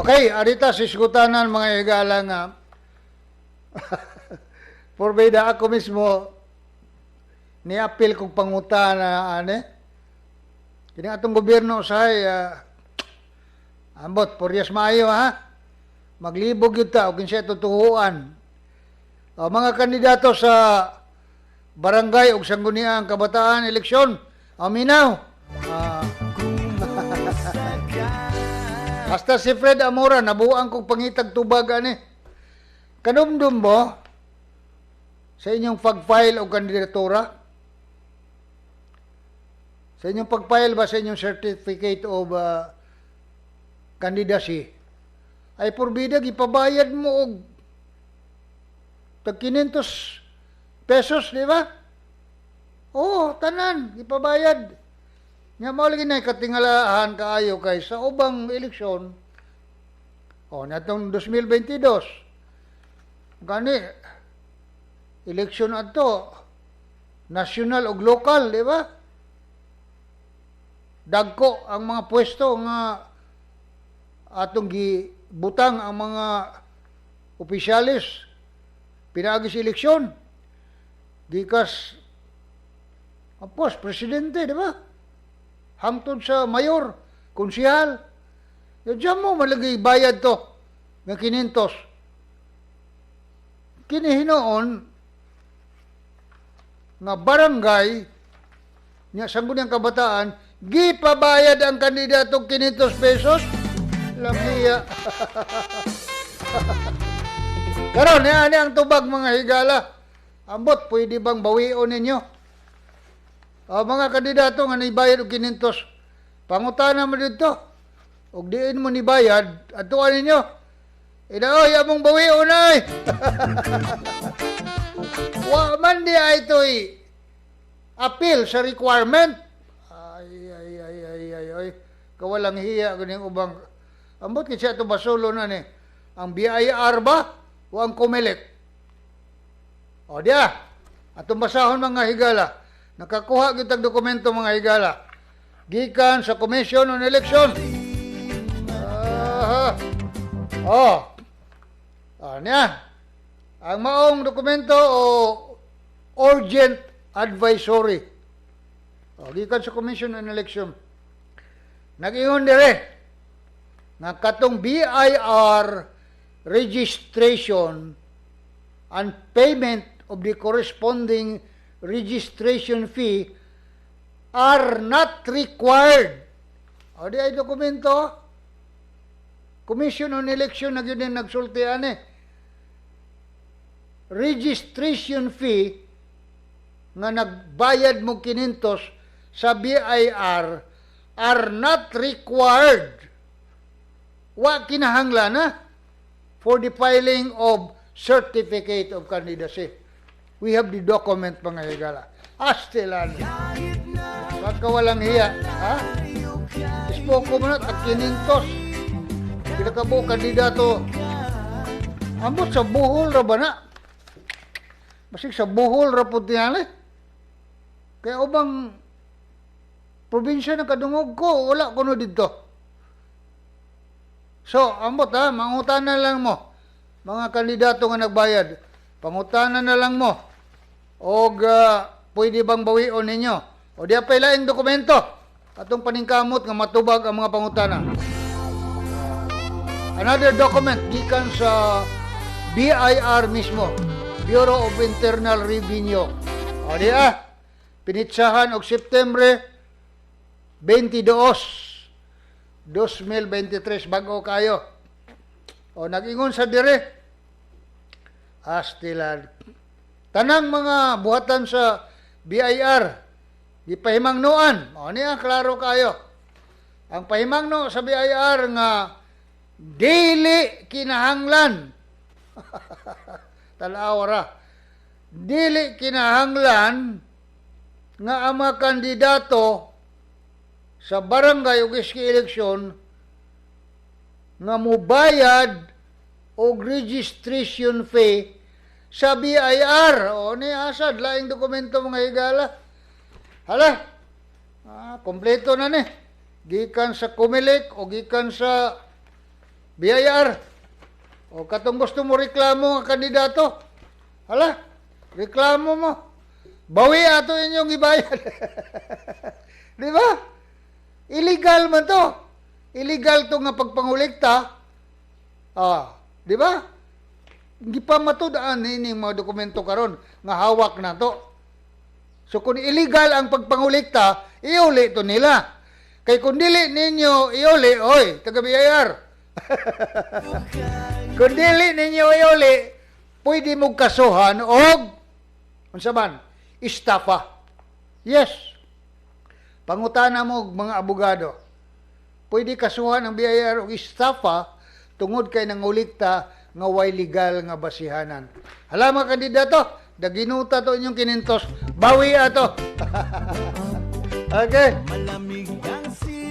Okay, arita sisgutanan mga higala nga. Porbida ako mismo ni-appeal kong panguta na kini atong gobyerno usahay ambot poryas maayo ha. Maglibog yun ta o kinsa tutuhuan. Mga kandidato sa barangay o sangguniang kabataan eleksyon, aminaw. Hasta si Fred Amora, nabuang kong pangitag tubag Kanumdum mo sa inyong pag-file o kandidatura? Sa inyong pag-file ba sa inyong certificate of candidacy? Ay porbida, ipabayad mo og tag 500 pesos, di ba? Oo, tanan, ipabayad. Nga maulagin na katingalahan kaayo kay sa ubang eleksyon. Natong 2022. Gani, eleksyon ato, national o local, di ba? Dagko ang mga pwesto nga atong gibutang ang mga opisyalis pinaagi sa eleksyon. Gikas apos presidente, di ba? Hangtod sa mayor, konsihal. Diyan mo malagay bayad to ng 500. Kinihinoon nga barangay niya sangguniang kabataan gipabayad ang kandidato 500 pesos. Lamia. Karon ani ang tubag mga higala. Ambot pwede bang bawion ninyo? Mga kandidato nga nibayad og 500. Pangutana mo dito. Og diin mo nibayad, atuan ninyo. Oy, among bawion ay. Wa man di ay toy appeal sa requirement. Ay. Kawalang hiya ganing ubang. Ambot kitsa to basulo na ni. Ang BIR ba o ang COMELEC? O diya. Atong basahon mga higala. Nakakuha kitag dokumento mga higala. Gikan sa Commission on Election. Niya. Ang maong dokumento o urgent advisory. Gikan sa Commission on Election. Nag-ingon dire nga katong BIR registration and payment of the corresponding registration fee are not required. Di ay dokumento. Commission on Election na yun nagsulti registration fee nga nagbayad mo 500 sa BIR are not required. Wa kinahanglan for the filing of certificate of candidacy. We have the document mga higala. Astilan. Pagkawalang hiya. Ispoko mo na tag 500. Pinakabo kandidato. Ambot sa buhol ra ba na? Basig sa buhol ra pud niya Kaya ubang probinsya na kadungog ko, wala kuno dito. So, ambot mangutanan lang mo. Mga kandidato nga nagbayad. Pangutanan na lang mo. O pwede bang bawion ninyo? O di apay laing dokumento. Atong paningkamot nga matubag ang mga pangutana. Another document gikan sa BIR mismo. Bureau of Internal Revenue. O di pinitsahan og September 22, 2023 bago kayo. O nag-ingon sa dire. Astilan. Tanang mga buhatan sa BIR gipahimangnuan. O niya klaro kayo. Ang pahimangno sa BIR nga dili kinahanglan. Talawara. Dili kinahanglan nga ang mga kandidato sa barangay o iski eleksyon nga mubayad o registration fee sa BIR. O ni asad, laing dokumento mga higala. Hala, kompleto na ni. Gikan sa COMELEC o gikan sa BIR. O katong gusto mo reklamo nga kandidato. Hala, reklamo mo. Bawi ato inyong gibayad. Di ba? Illegal man to. Illegal to nga pagpangulikta. Di ba? Hindi pa matudaan ini mga dokumento karon nga hawak na to. So kung illegal ang pagpangulikta, iuli to nila. Kay kung dili ninyo iuli, oy, taga-BIR. Kung dili ninyo iuli, pwede mo kasuhan og unsa man, estafa. Yes. Pangutana mo mga abogado. Pwede kasuhan ang BIR og estafa tungod kay nangulikta nga way legal nga basihanan. Hala mga kandidato, daginuta to inyong kinintos. Bawi ato. Okay.